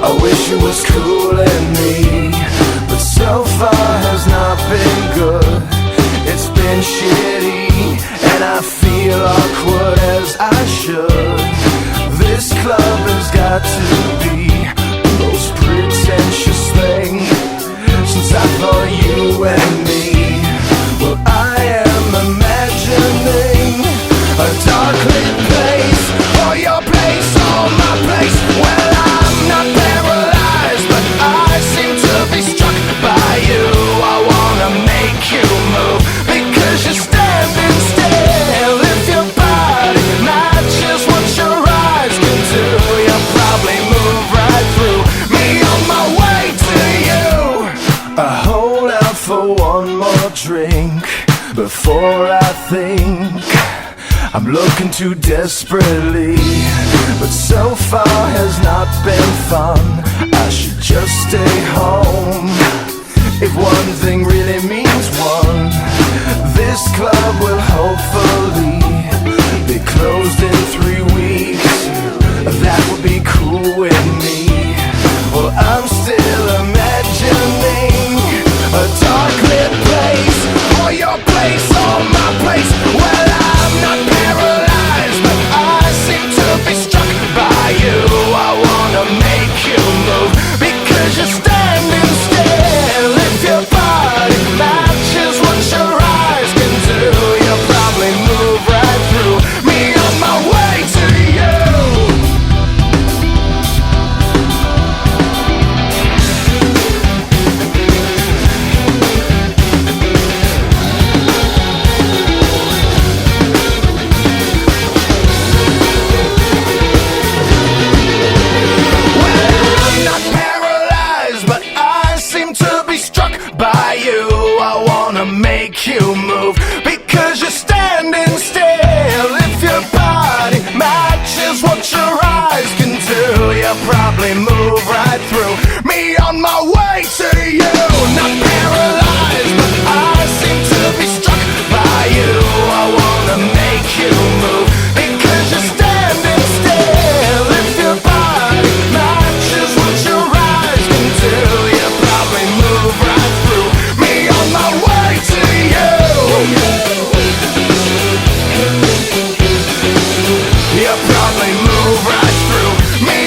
I wish it was cooling me, but so far has not been good. It's been shitty, and I feel awkward as I should. This club has got to be the most pretentious thing since I thought you and me. Well, I am imagining a dark lit place, or your place, or my place. Well, I'm not paralyzed, but I seem to be struck by you. I wanna make you move, because you're standing still. If your body matches what your eyes can do, you'll probably move right through me on my way to you. I hold out for one more drink before I think I'm looking too desperately, but so far has not been fun. I should just stay home. If one thing really means one, this club will hopefully be closed in 3 weeks. That would be cool with me. Well, I'm still imagining a dark lit place, or your place, or my place. Well, I'm not paralyzed, but I seem to be struck by you. I wanna make you move, because you're standing still. If your body matches what your eyes can do, you'll probably move right through me on my way to you. Make you move, because you're standing still. If your body matches what your eyes can do, you'll probably move right through me on my way to you. Not paralyzed, but I seem to be struck by you. I wanna make you move, because you're standing still. If your body matches what your eyes can do, you'll probably move right through me on my way to you. You'll probably move right through me.